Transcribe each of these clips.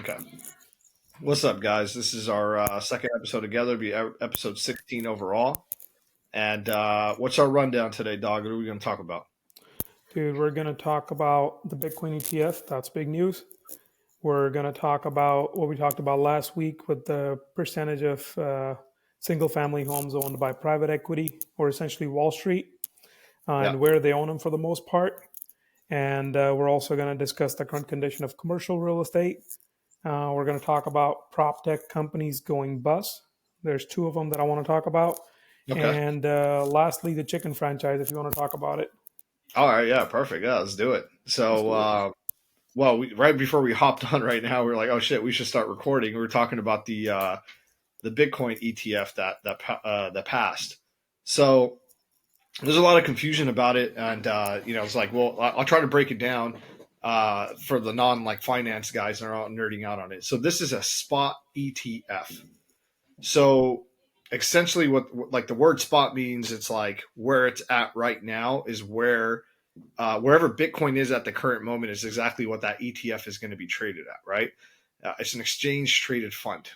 Okay. What's up, guys? This is our second episode together. It'll be episode 16 overall. And what's our rundown today, dog? What are we going to talk about? Dude, we're going to talk about the Bitcoin ETF. That's big news. We're going to talk about what we talked about last week with the percentage of single family homes owned by private equity or essentially Wall Street Yeah. and where they own them for the most part. And we're also going to discuss the current condition of commercial real estate. We're going to talk about prop tech companies going bust. There's two of them that I want to talk about. Okay. And lastly, the chicken franchise, if you want to talk about it. All right. Yeah. Perfect. Yeah. Let's do it. Let's So, do it. right before we hopped on right now, we were like, oh, shit, we should start recording. We were talking about the Bitcoin ETF that passed. So, there's a lot of confusion about it. And, it's like, well, I'll try to break it down for the non like finance guys that are all nerding out on it. So this is a spot ETF. So essentially, what like the word spot means, it's like where it's at right now is where wherever Bitcoin is at the current moment is exactly what that ETF is going to be traded at, right? It's an exchange traded fund.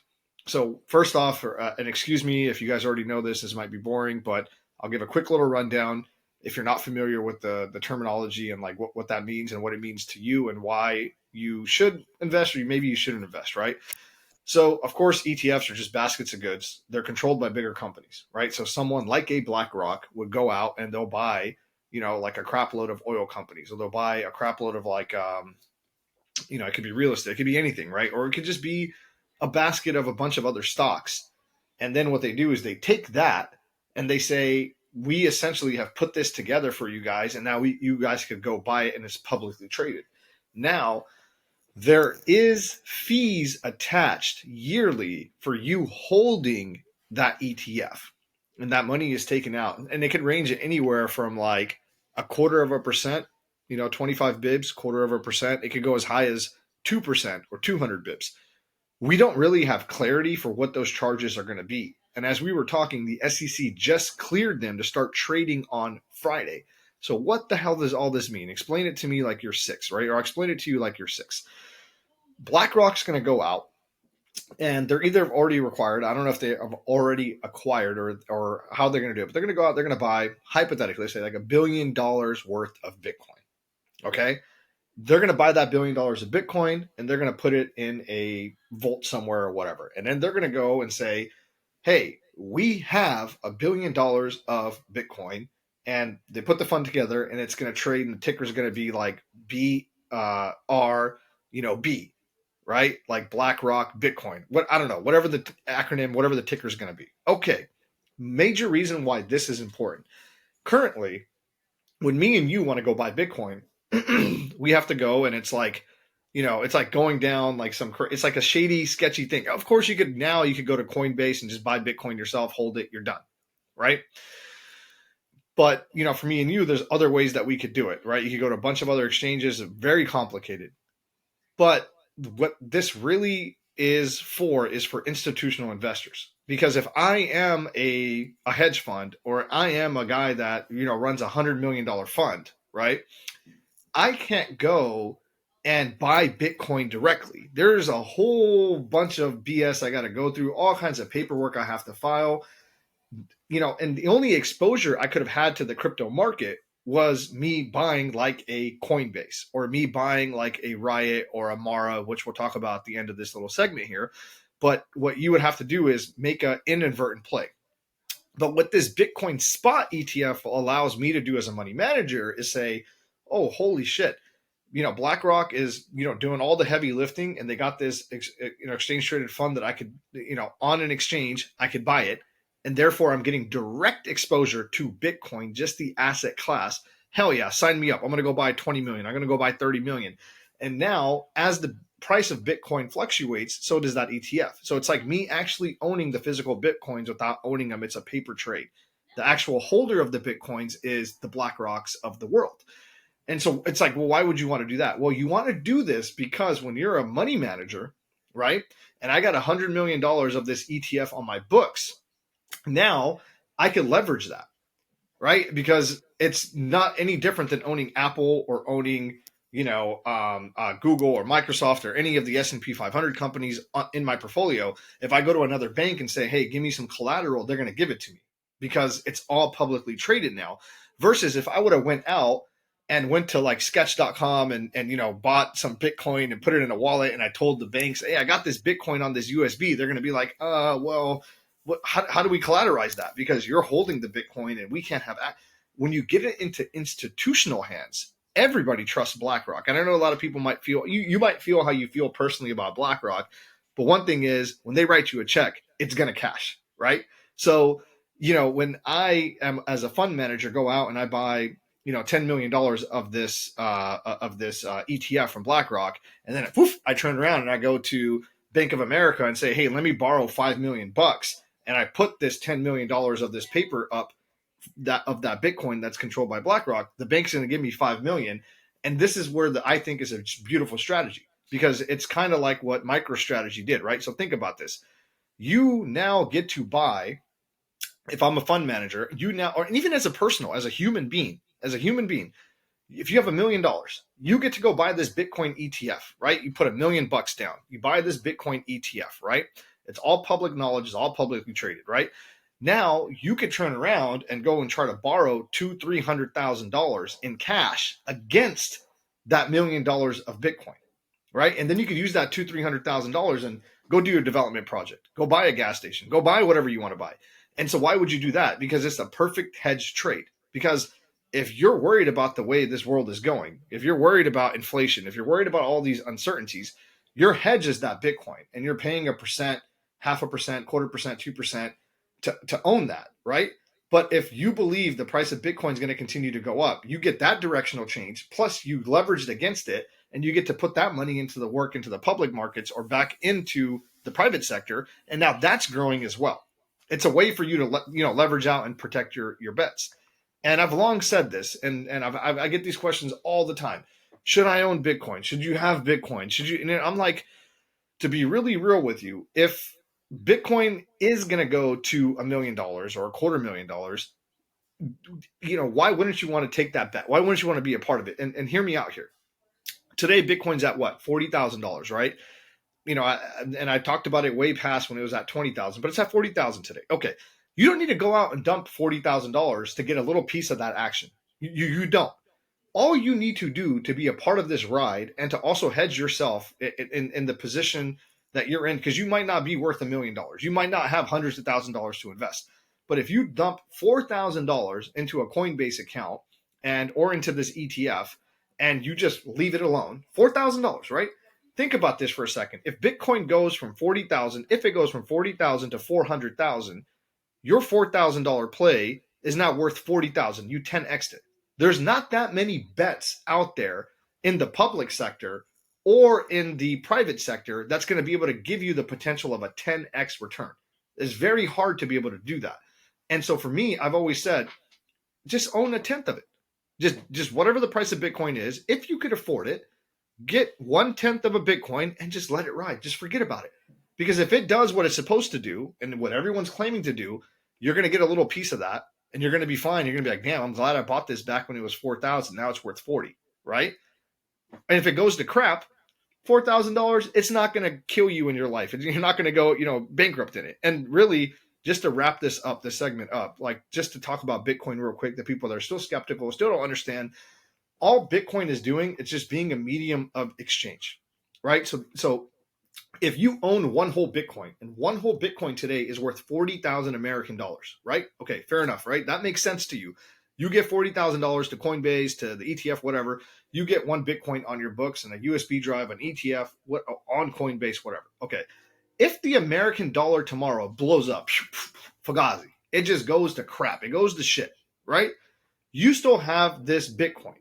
So first off, and excuse me if you guys already know this might be boring, but I'll give a quick little rundown if you're not familiar with the terminology and like what that means and what it means to you and why you should invest or maybe you shouldn't invest, right? So, of course, ETFs are just baskets of goods. They're controlled by bigger companies, right? So, someone like a BlackRock would go out and they'll buy, like a crap load of oil companies, or they'll buy a crap load of like, it could be real estate, it could be anything, right? Or it could just be a basket of a bunch of other stocks. And then what they do is they take that and they say, we essentially have put this together for you guys, and now you guys could go buy it and it's publicly traded. Now, there is fees attached yearly for you holding that ETF, and that money is taken out, and it could range anywhere from like a quarter of a percent, 25 bibs, quarter of a percent. It could go as high as 2% or 200 bibs. We don't really have clarity for what those charges are going to be. And as we were talking, the SEC just cleared them to start trading on Friday. So what the hell does all this mean? Explain it to me like you're six, right? Or I'll explain it to you like you're six. BlackRock's going to go out, and they're either already required. I don't know if they have already acquired or how they're going to do it, but they're going to go out. They're going to buy, hypothetically, say like $1 billion worth of Bitcoin. Okay, they're going to buy that $1 billion of Bitcoin, and they're going to put it in a vault somewhere or whatever, and then they're going to go and say, "Hey, we have $1 billion of Bitcoin." And they put the fund together, and it's going to trade, and the ticker is going to be like B, right? Like BlackRock, Bitcoin. What I don't know, whatever the acronym, whatever the ticker is going to be. Okay. Major reason why this is important. Currently, when me and you want to go buy Bitcoin, we have to go and it's like, it's like going down like it's like a shady, sketchy thing. Of course, you could go to Coinbase and just buy Bitcoin yourself, hold it, you're done, right? But, for me and you, there's other ways that we could do it, right? You could go to a bunch of other exchanges, very complicated. But what this really is for institutional investors. Because if I am a hedge fund or I am a guy that, runs $100 million fund, right? I can't go and buy Bitcoin directly. There's a whole bunch of BS I got to go through, all kinds of paperwork I have to file, and the only exposure I could have had to the crypto market was me buying like a Coinbase or me buying like a Riot or a Mara, which we'll talk about at the end of this little segment here. But what you would have to do is make an inadvertent play. But what this Bitcoin spot ETF allows me to do as a money manager is say, oh, holy shit. BlackRock is, doing all the heavy lifting, and they got this, exchange traded fund that I could, on an exchange, I could buy it. And therefore I'm getting direct exposure to Bitcoin, just the asset class. Hell yeah, sign me up. I'm going to go buy 20 million. I'm going to go buy 30 million. And now as the price of Bitcoin fluctuates, so does that ETF. So it's like me actually owning the physical Bitcoins without owning them. It's a paper trade. The actual holder of the Bitcoins is the BlackRocks of the world. And so it's like, well, why would you want to do that? Well, you want to do this because when you're a money manager, right? And I got $100 million of this ETF on my books, now I can leverage that, right? Because it's not any different than owning Apple or owning, Google or Microsoft or any of the S&P 500 companies in my portfolio, if I go to another bank and say, hey, give me some collateral, they're going to give it to me because it's all publicly traded now. Versus if I would have went out and went to like sketch.com and bought some Bitcoin and put it in a wallet, and I told the banks, hey, I got this Bitcoin on this USB, they're going to be like, well, how do we collateralize that? Because you're holding the Bitcoin and we can't have that. When you get it into institutional hands, everybody trusts BlackRock. And I know a lot of people might feel, you might feel how you feel personally about BlackRock, but one thing is when they write you a check, it's going to cash, right? So, when I am as a fund manager go out and I buy, $10 million of this ETF from BlackRock, and then I turn around and I go to Bank of America and say, hey, let me borrow $5 million, and I put this $10 million of this paper up that Bitcoin that's controlled by BlackRock, the bank's going to give me 5 million. And this is where I think is a beautiful strategy, because it's kind of like what MicroStrategy did, right? So think about this. You now get to buy, if I'm a fund manager, or even as a human being, if you have $1 million, you get to go buy this Bitcoin ETF, right? You put $1 million down. You buy this Bitcoin ETF, right? It's all public knowledge, it's all publicly traded, right? Now you could turn around and go and try to borrow $200,000-300,000 in cash against that $1 million of Bitcoin, right? And then you could use that $200,000-300,000 and go do your development project, go buy a gas station, go buy whatever you want to buy. And so why would you do that? Because it's a perfect hedge trade. Because if you're worried about the way this world is going, if you're worried about inflation, if you're worried about all these uncertainties, your hedge is that Bitcoin, and you're paying 1%, 0.5%, 1/4%, 2% to own that, right? But if you believe the price of Bitcoin is going to continue to go up, you get that directional change, plus you leveraged against it, and you get to put that money into the public markets or back into the private sector, and now that's growing as well. It's a way for you to leverage out and protect your bets. And I've long said this, and I get these questions all the time. Should I own Bitcoin? Should you have Bitcoin? Should you? And I'm like, to be really real with you, if Bitcoin is going to go to $1 million or $250,000, why wouldn't you want to take that bet? Why wouldn't you want to be a part of it? And hear me out here. Today, Bitcoin's at what? $40,000, right? And I talked about it way past when it was at 20,000, but it's at 40,000 today. Okay. You don't need to go out and dump $40,000 to get a little piece of that action. You don't. All you need to do to be a part of this ride and to also hedge yourself in the position that you're in, because you might not be worth $1 million. You might not have hundreds of $1,000s to invest. But if you dump $4,000 into a Coinbase account or into this ETF, and you just leave it alone, $4,000, right? Think about this for a second. If Bitcoin goes from 40,000, if it goes from 40,000 to 400,000, your $4,000 play is now worth 40,000. You 10x'd it. There's not that many bets out there in the public sector or in the private sector that's going to be able to give you the potential of a 10x return. It's very hard to be able to do that. And so for me, I've always said, just own a tenth of it. Just whatever the price of Bitcoin is, if you could afford it, get 1/10 of a Bitcoin and just let it ride. Just forget about it. Because if it does what it's supposed to do and what everyone's claiming to do, you're going to get a little piece of that and you're going to be fine. You're going to be like, damn, I'm glad I bought this back when it was 4,000. Now it's worth 40, right? And if it goes to crap, $4,000, it's not going to kill you in your life. You're not going to go, bankrupt in it. And really, just to wrap this segment up, like just to talk about Bitcoin real quick, the people that are still skeptical, still don't understand, all Bitcoin is doing, it's just being a medium of exchange, right? So if you own one whole Bitcoin, and one whole Bitcoin today is worth 40,000 American dollars, right? Okay, fair enough, right? That makes sense to you. You get $40,000 to Coinbase, to the ETF, whatever. You get one Bitcoin on your books and a USB drive, an ETF, on Coinbase, whatever. Okay. If the American dollar tomorrow blows up, Fugazi, it just goes to crap. It goes to shit, right? You still have this Bitcoin.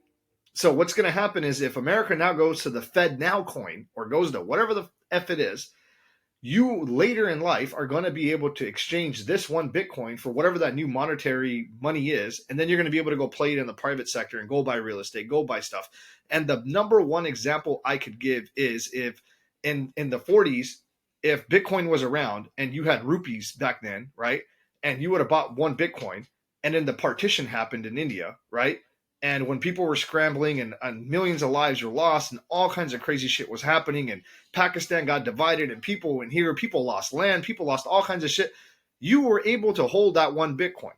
So what's going to happen is if America now goes to the Fed Now coin or goes to whatever the F it is, you later in life are going to be able to exchange this one Bitcoin for whatever that new monetary money is. And then you're going to be able to go play it in the private sector and go buy real estate, go buy stuff. And the number one example I could give is if in the 40s, if Bitcoin was around and you had rupees back then, right? And you would have bought one Bitcoin, and then the partition happened in India, right? And when people were scrambling and millions of lives were lost and all kinds of crazy shit was happening and Pakistan got divided and people went here, people lost land, people lost all kinds of shit, you were able to hold that one Bitcoin.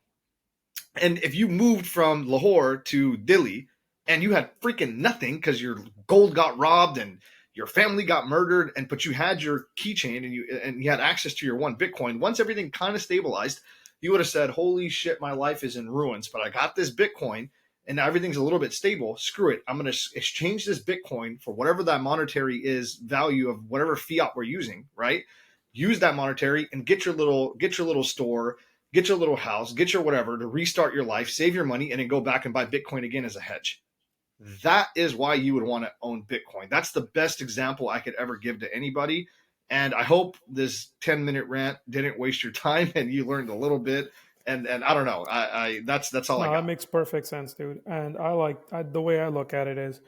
And if you moved from Lahore to Delhi and you had freaking nothing because your gold got robbed and your family got murdered, and but you had your keychain and you had access to your one Bitcoin, once everything kind of stabilized, you would have said, "Holy shit, my life is in ruins, but I got this Bitcoin." And now everything's a little bit stable. Screw it. I'm going to exchange this Bitcoin for whatever that monetary is value of whatever fiat we're using, right? Use that monetary and get your little store, get your little house, get your whatever to restart your life, save your money, and then go back and buy Bitcoin again as a hedge. That is why you would want to own Bitcoin. That's the best example I could ever give to anybody. And I hope this 10-minute rant didn't waste your time and you learned a little bit. And I don't know. I that's all I No, that got. makes perfect sense, dude. And the way I look at it is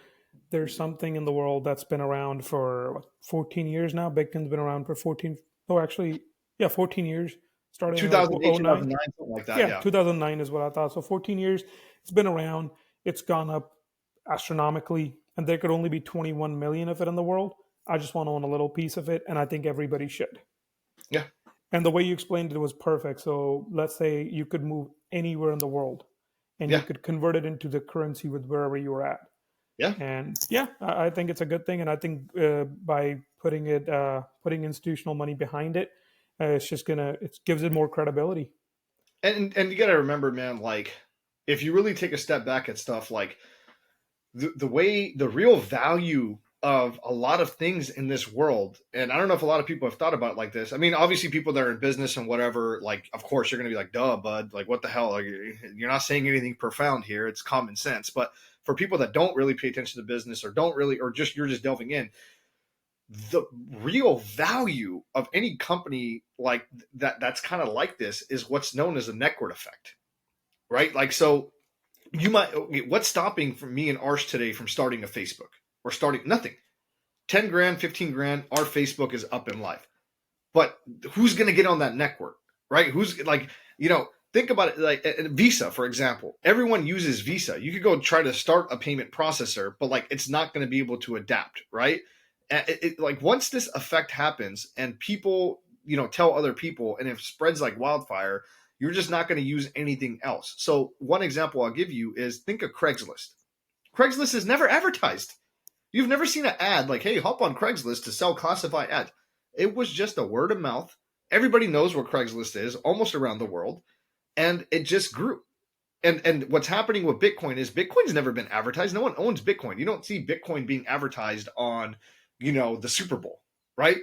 there's something in the world that's been around for what, 14 years now. Bitcoin's been around for 14, oh, actually, yeah, 14 years, starting in like 2008, '09. 2009, something like that. Yeah, Yeah. 2009 is what I thought. So 14 years, it's been around. It's gone up astronomically, and there could only be 21 million of it in the world. I just want to own a little piece of it, and I think everybody should. Yeah. And the way you explained it was perfect. So let's say you could move anywhere in the world and you Yeah. could convert it into the currency with wherever you were at. Yeah. And yeah, I think it's a good thing. And I think by putting institutional money behind it, it's just it gives it more credibility. And you got to remember, man, like if you really take a step back at stuff, like the way the real value of a lot of things in this world, and I don't know if a lot of people have thought about it like this. I mean, obviously people that are in business and whatever, like of course you're going to be like, duh, bud, like what the hell, like, you're not saying anything profound here, it's common sense. But for people that don't really pay attention to business or don't really, or just you're just delving in, the real value of any company like that's kind of like this is what's known as a network effect, right? Like, so you might, okay, what's stopping from me and Arsh today from starting a Facebook or starting nothing? 10 grand, 15 grand, our Facebook is up in life. But who's going to get on that network, right? Who's like, think about it like Visa, for example. Everyone uses Visa. You could go try to start a payment processor, but like it's not going to be able to adapt, right? Like once this effect happens and people, tell other people and it spreads like wildfire, you're just not going to use anything else. So one example I'll give you is think of Craigslist. Craigslist is never advertised. You've never seen an ad like, hey, hop on Craigslist to sell classified ads. It was just a word of mouth. Everybody knows what Craigslist is almost around the world. And it just grew. And what's happening with Bitcoin is Bitcoin's never been advertised. No one owns Bitcoin. You don't see Bitcoin being advertised on, the Super Bowl, right?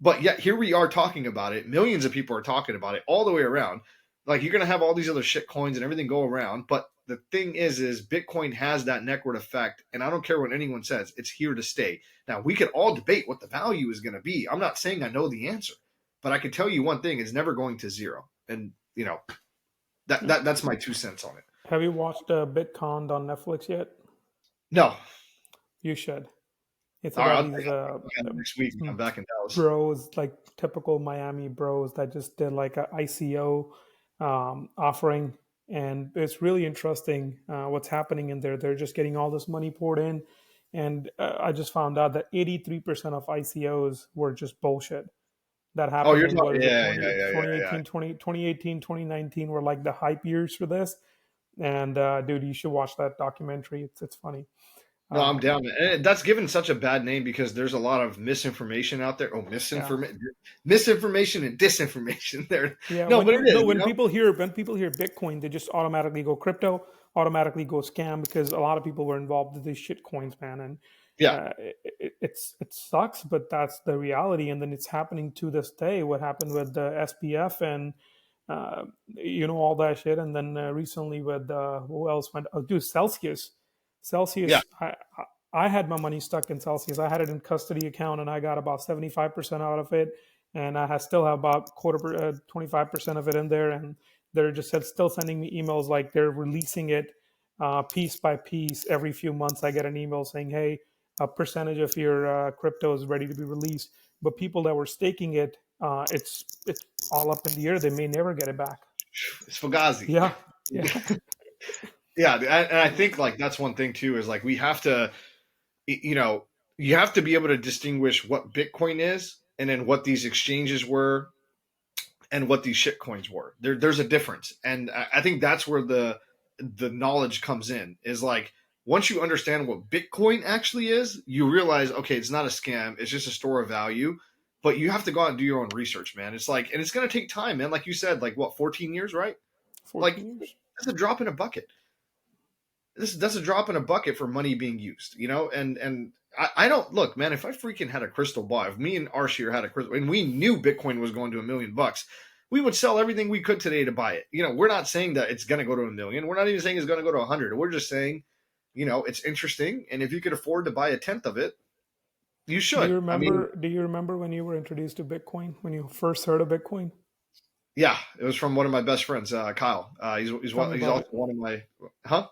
But yet here we are talking about it. Millions of people are talking about it all the way around. Like you're gonna have all these other shit coins and everything go around. But the thing is Bitcoin has that network effect, and I don't care what anyone says, it's here to stay. Now we could all debate what the value is gonna be. I'm not saying I know the answer, but I can tell you one thing: it's never going to zero. And that's my 2 cents on it. Have you watched Bitcon on Netflix yet? No, You should. It's all right, about I'll these take it next week when I'm back in Dallas. bros, like typical Miami bros that just did like a ICO offering, and it's really interesting what's happening in there. They're just getting all this money poured in, and I just found out that 83% of ICOs were just bullshit. That Oh, happened you're in what talking, is it, yeah, 20, yeah, yeah, yeah, yeah. 2018, 2019 were like the hype years for this. And dude, you should watch that documentary. It's funny. No, I'm Um, down. And that's given such a bad name because there's a lot of misinformation out there. Oh, yeah. misinformation and disinformation there. Yeah, No, but it is, when people hear Bitcoin, they just automatically go crypto, automatically go scam because a lot of people were involved in these shit coins, man, and Yeah, it sucks, but that's the reality. And then it's happening to this day. What happened with the SPF and all that shit, and then recently with who else went? Oh, dude, Celsius, yeah. Celsius. I had my money stuck in Celsius. I had it in custody account, and I got about 75% out of it, and still have about 25% of it in there, and they're just still sending me emails like they're releasing it piece by piece. Every few months, I get an email saying, "Hey, a percentage of your crypto is ready to be released." But people that were staking it, it's all up in the air. They may never get it back. It's Fugazi. Yeah, yeah, Yeah, and I think like that's one thing too is like we have to, you know, you have to be able to distinguish what Bitcoin is and then what these exchanges were and what these shit coins were. There's a difference, and I think that's where the knowledge comes in. Is like once you understand what Bitcoin actually is, you realize okay, it's not a scam. It's just a store of value. But you have to go out and do your own research, man. It's like, and it's going to take time, man. Like you said, like what, 14 years, right? 14 Like years. that's a drop in a bucket. That's a drop in a bucket for money being used, you know. And I don't look, man. If I freaking had a crystal ball, if me and Arshir had a crystal, and we knew Bitcoin was going to $1 million, we would sell everything we could today to buy it. You know, we're not saying that it's going to go to 1 million. We're not even saying it's going to go to 100. We're just saying, you know, it's interesting, and if you could afford to buy a tenth of it, you Do you should. I mean, remember? Do you remember when you were introduced to Bitcoin? When you first heard of Bitcoin? yeah, it was from one of my best friends, Kyle. Tell me He's about also it. one of my, huh?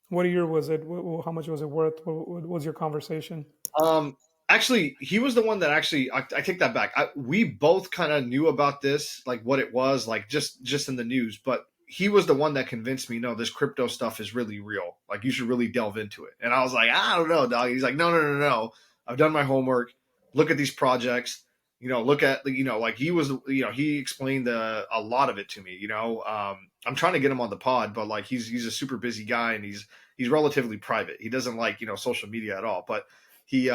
What year was it? How much was it worth? What was your conversation? Um, Actually, he was the one that actually. I take that back. We both kind of knew about this, like what it was, like just in the news. But he was the one that convinced me, no, this crypto stuff is really real. Like you should really delve into it. And I was like, I don't know, dog. He's like, no, no, no, no. I've done my homework. Look at these projects. You know, look at like he was. You know, he explained a lot of it to me. You know, I'm trying to get him on the pod, but like he's a super busy guy and he's relatively private. He doesn't like social media at all, but he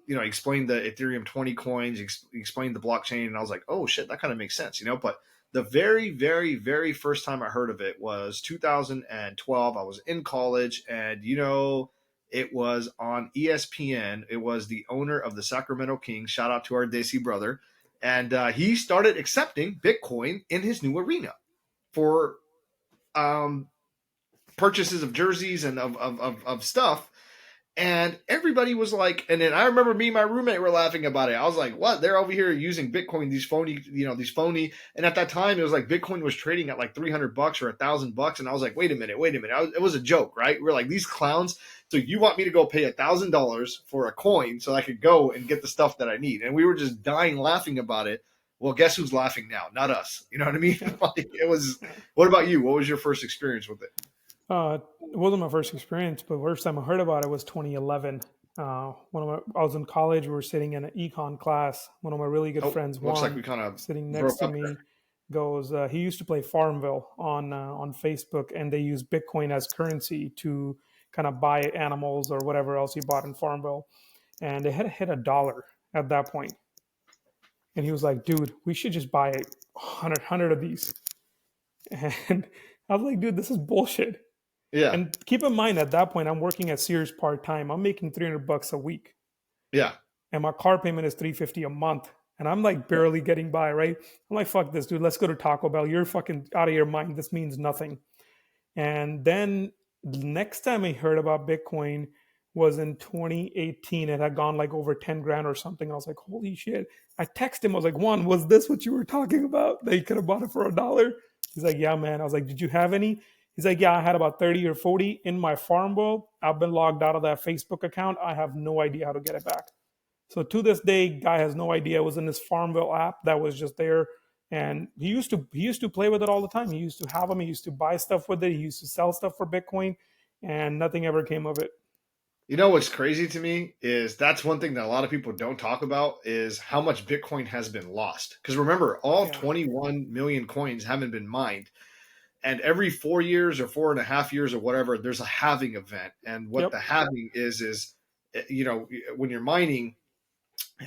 explained the Ethereum 20 coins, he explained the blockchain, and I was like, oh shit, that kind of makes sense, but the very very very first time I heard of it was 2012. I was in college, and it was on ESPN. It was the owner of the Sacramento Kings, shout out to our Desi brother, and he started accepting Bitcoin in his new arena for um, purchases of jerseys and of stuff. And everybody was like, and then I remember me and my roommate were laughing about it. I was like, what? They're over here using Bitcoin, these phony. And at that time, it was like Bitcoin was trading at like $300 or $1,000. And I was like, wait a minute. It was a joke, right? We're like, these clowns. So you want me to go pay $1,000 for a coin so I could go and get the stuff that I need? And we were just dying laughing about it. Well, guess who's laughing now? Not us. You know what I mean? Yeah. Like it was. Yeah. What about you? What was your first experience with it? It wasn't my first experience, but the first time I heard about it was 2011. I was in college. We were sitting in an econ class. One of my really good Oh, friends, looks like Juan, we kind of sitting next broke to up there. me, goes. He used to play Farmville on Facebook, and they use Bitcoin as currency to kind of buy animals or whatever else he bought in Farmville, and it had hit $1 at that point. And he was like, "Dude, we should just buy 100 of these." And I was like, "Dude, this is bullshit." Yeah, And keep in mind, at that point, I'm working at Sears part time. I'm making $300 a week, yeah. and my car payment is $350 a month. And I'm like barely getting by, right? I'm like, fuck this, dude. Let's go to Taco Bell. You're fucking out of your mind. This means nothing. And then the next time I heard about Bitcoin was in 2018. It had gone like over 10 grand or something. I was like, holy shit. I texted him. I was like, Juan, was this what you were talking about? That you could have bought it for $1? He's like, yeah, man. I was like, did you have any? He's like, yeah, I had about 30 or 40 in my farm bill. I've been logged out of that Facebook account. I have no idea how to get it back. So to this day, guy has no idea. It was in this Farmville app that was just there, and he used to play with it all the time. He used to have them. He used to buy stuff with it. He used to sell stuff for Bitcoin, and nothing ever came of it. You know what's crazy to me is that's one thing that a lot of people don't talk about is how much Bitcoin has been lost. Because remember, all Yeah. 21 million coins haven't been mined. And every 4 years or 4.5 years or whatever, there's a halving event. And what Yep. the halving is, when you're mining,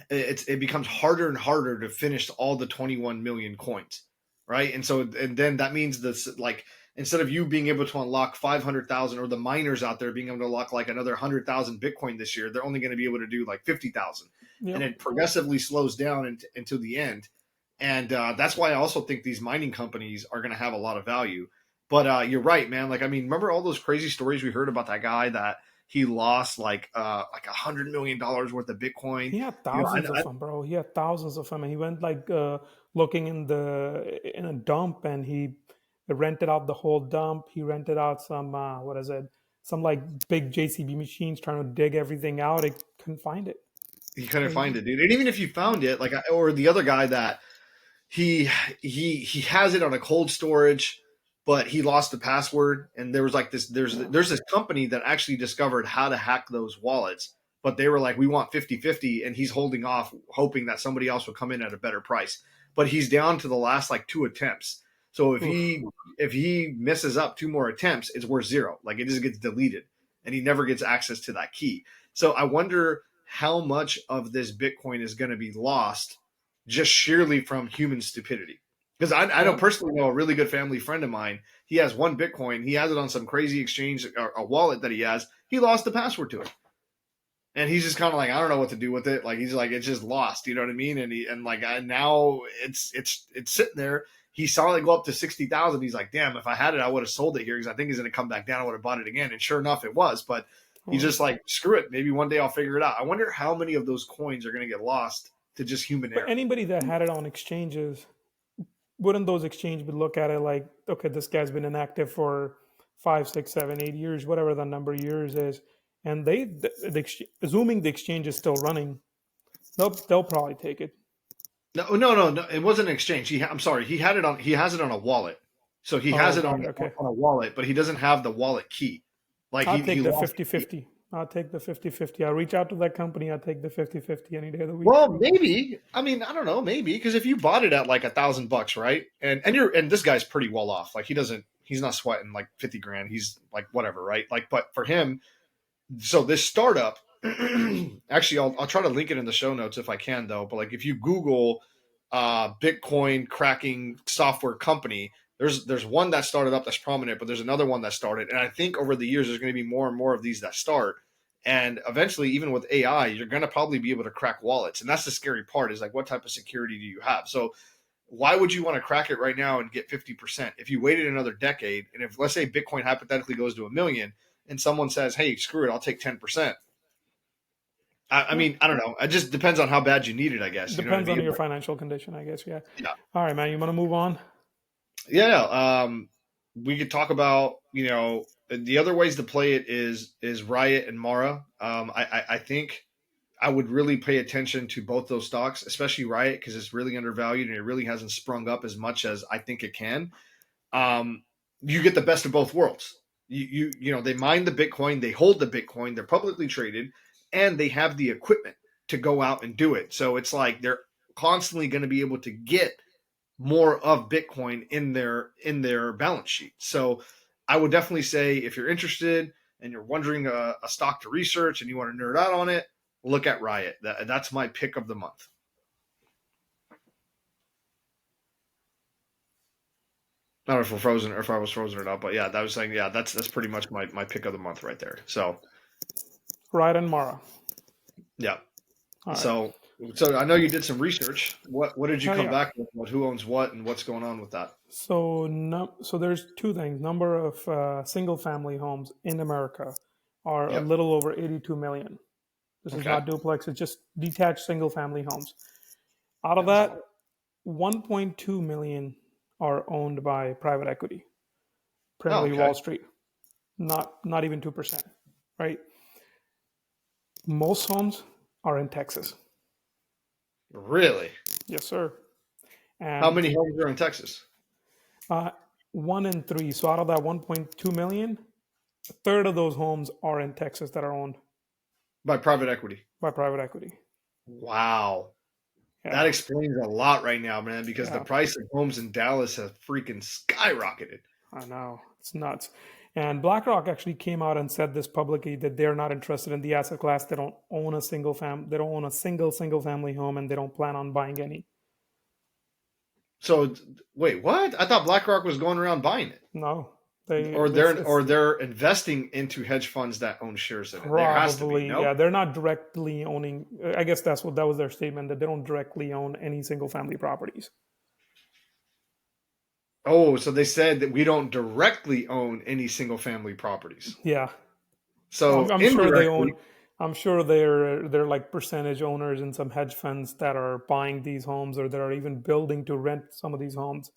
it becomes harder and harder to finish all the 21 million coins, right? And then that means this, like, instead of you being able to unlock 500,000, or the miners out there being able to unlock like another 100,000 Bitcoin this year, they're only going to be able to do like 50,000, and Yep. it progressively slows down until the end. And that's why I also think these mining companies are going to have a lot of value. But you're right, man. Like, I mean, remember all those crazy stories we heard about that guy that he lost like $100 million worth of Bitcoin. He had You know, thousands of them, bro. He had thousands of them, and he went like looking in a dump, and he rented out the whole dump. He rented out some what is it? Some like big JCB machines trying to dig everything out. He couldn't find it. he couldn't find Crazy. it, dude. And even if you found it, or the other guy that he he has it on a cold storage. but he lost the password, and there was like this there's this company that actually discovered how to hack those wallets, but they were like, we want 50-50, and he's holding off hoping that somebody else will come in at a better price, but he's down to the last like two attempts. So Oof. if he messes up two more attempts, it's worth zero, like it just gets deleted, and he never gets access to that key. So I wonder how much of this Bitcoin is going to be lost just sheerly from human stupidity. Because I know Well, personally know a really good family friend of mine. He has one Bitcoin. He has it on some crazy exchange, a wallet that he has. He lost the password to it, and he's just kind of like, I don't know what to do with it. Like he's like, it's just lost. You know what I mean? And like now it's sitting there. He saw it go up to 60,000. He's like, damn, if I had it, I would have sold it here because I think he's going to come back down. I would have bought it again. And sure enough, it was. But he's well, just like, screw it. Maybe one day I'll figure it out. I wonder how many of those coins are going to get lost to just human but error. anybody that had it on exchanges, wouldn't those exchanges would look at it like, okay, this guy's been inactive for 5, 6, 7, 8 years, whatever the number of years is, and assuming the exchange is still running, they'll probably take it. No. It wasn't an exchange. I'm sorry. He had it on. He has it on a wallet. So he Oh, has it got it. Okay. on a wallet, but he doesn't have the wallet key. Like I'll he take the lost 50 the key. 50. I'll take the 50 50. I'll reach out to that company. I'll take the 50 50 any day of the week. Well, maybe. I mean, I don't know. Maybe because if you bought it at like $1,000, right? And this guy's pretty well off. Like he doesn't. He's not sweating like 50 grand. He's like whatever, right? Like, but for him, so this startup. Actually, I'll try to link it in the show notes if I can, though. But like if you Google Bitcoin cracking software company, there's one that started up that's prominent, but there's another one that started, and I think over the years there's going to be more and more of these that start, and eventually, even with AI, you're going to probably be able to crack wallets, and that's the scary part is like what type of security do you have? So why would you want to crack it right now and get 50% if you waited another decade, and if let's say Bitcoin hypothetically goes to a million, and someone says, hey, screw it, I'll take 10%. I Yeah. mean, I don't know. It just depends on how bad you need it, I guess. You know what I Depends on mean? your financial condition, I guess. Yeah. Yeah. All right, man. You want to move on? Yeah. We could talk about, the other ways to play it is Riot and Mara. I think I would really pay attention to both those stocks, especially Riot, because it's really undervalued and it really hasn't sprung up as much as I think it can. um, you get the best of both worlds. They mine the Bitcoin, they hold the Bitcoin, they're publicly traded, and they have the equipment to go out and do it. So it's like they're constantly going to be able to get more of Bitcoin in their balance sheet. So I would definitely say if you're interested and you're wondering a stock to research and you want to nerd out on it, look at Riot. That's my pick of the month. I don't know if we're frozen or if I was frozen or not, but yeah, that was saying, yeah, that's pretty much my pick of the month right there. So Right and Mara. yeah, All right. so so I know you did some research. What did you Oh, come yeah. back with? Who owns what and what's going on with that? So, no, so there's two things. Number of single family homes in America are a Yep. little over 82 million. This is Okay. not duplex, it's just detached single family homes. Out of Yeah, that's a that, lot. 1.2 million are owned by private equity, Oh, primarily okay. Wall Street. Not even 2%, right? Most homes are in Texas. Really? Yes, sir. How And many homes are in Texas? uh, 1 in 3. So out of that 1.2 million, a third of those homes are in Texas that are owned By private equity. by private equity. Wow. That Yeah, explains a lot right now, man, because the yeah, price of homes in Dallas has freaking skyrocketed. I know. It's nuts. And BlackRock actually came out and said this publicly that they're not interested in the asset class. They don't own a they don't own a single family home, and they don't plan on buying any. So wait, what? I thought BlackRock was going around buying it. No, they Or it's, they're or it's they're investing into hedge funds that own shares in it. There has to be, probably, no? yeah, they're not directly owning. I guess that was their statement, that they don't directly own any single family properties. Oh, so they said that we don't directly own any single family properties. Yeah, So I'm sure they own. indirectly, I'm sure they're like percentage owners in some hedge funds that are buying these homes, or that are even building to rent some of these homes.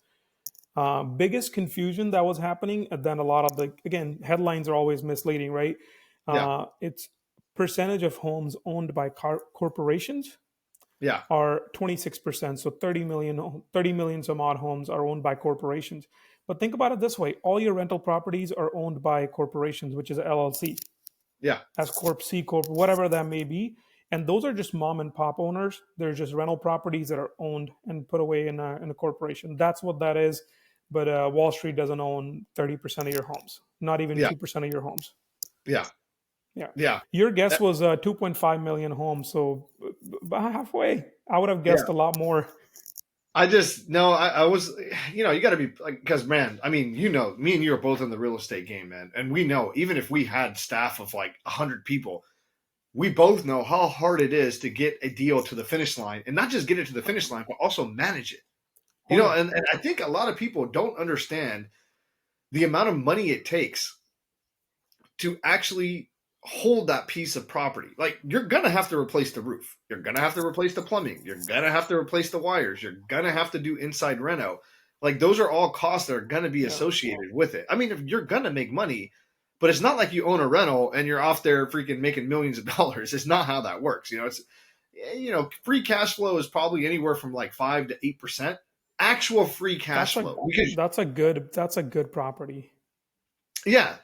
Biggest confusion that was happening, and then a lot of the, again, headlines are always misleading, right? yeah, It's percentage of homes owned by corporations yeah. are 26%. So 30 million some odd homes are owned by corporations. But think about it this way: all your rental properties are owned by corporations, which is a LLC, Yeah. S corp, C corp, whatever that may be. And those are just mom and pop owners. They're just rental properties that are owned and put away in a corporation. That's what that is. But Wall Street doesn't own 30% of your homes, not even Yeah. 2% of your homes. Yeah. Yeah. Yeah. Your guess Uh, was 2.5 million homes. So about halfway. I would have Yeah. guessed a lot more. I just no, I was, you got to be like, because man, I mean, me and you are both in the real estate game, man, and we know even if we had staff of like 100 people, we both know how hard it is to get a deal to the finish line, and not just get it to the finish line, but also manage it. Oh, yeah. And I think a lot of people don't understand the amount of money it takes to actually hold that piece of property. Like you're gonna have to replace the roof, you're gonna have to replace the plumbing, you're gonna have to replace the wires, you're gonna have to do inside reno. Like those are all costs that are gonna be Yeah. associated with it. I mean, if you're gonna make money, but it's not like you own a rental and you're off there freaking making millions of dollars. It's not how that works. It's free cash flow is probably anywhere from like 5 to 8% actual free cash That's a flow because that's a good property. yeah,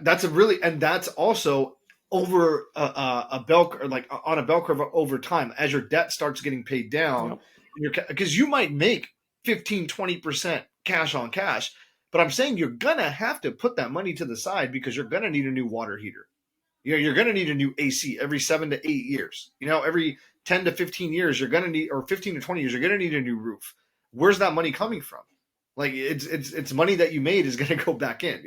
that's a really, and that's also over a bell, or like on a bell curve over time as your debt starts getting paid down, Yep. because you might make 15-20% cash on cash, but I'm saying you're gonna have to put that money to the side because you're gonna need a new water heater. You're gonna need a new AC every 7 to 8 years. Every 10 to 15 years you're gonna need, or 15 to 20 years you're gonna need a new roof. Where's that money coming from? Like it's money that you made is going to go back in.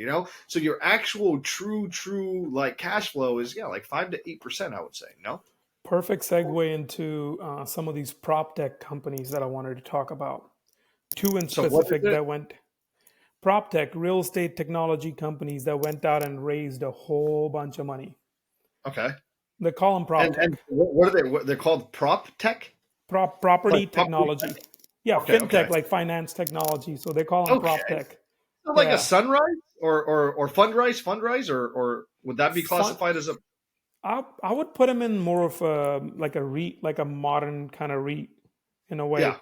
So your actual true like cash flow is, yeah, like 5 to 8%, I would say. No. Perfect segue into some of these prop tech companies that I wanted to talk about. Two in So what is specific it? that went prop tech, real estate technology companies that went out and raised a whole bunch of money. Okay. They call them prop And tech, what are they? They're called prop tech. property Like property technology. tech. Yeah, Okay. Okay. fintech like finance technology. So they call them Okay. prop tech. So like a Yeah, sunrise or fundrise, or would that be fun. classified as a? I would put them in more of a like a REIT, like a modern kind of REIT in a way, Yeah.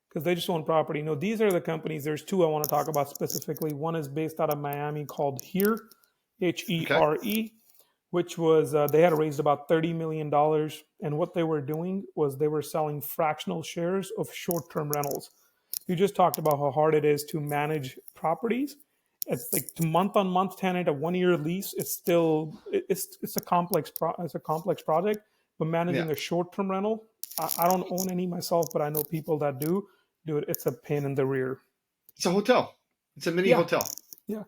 because they just own property. These are the companies. There's two I want to talk about specifically. One is based out of Miami called Here, Okay. HERE, which was they had raised about $30 million, and what they were doing was they were selling fractional shares of short-term rentals. You just talked about how hard it is to manage properties. It's like to month on month tenant, a 1 year lease. It's still it's a complex project, but Yeah. managing a short term rental, I don't own any myself, but I know people that do it. It's a pain in the rear. It's a hotel. It's a mini Yeah, hotel. yeah.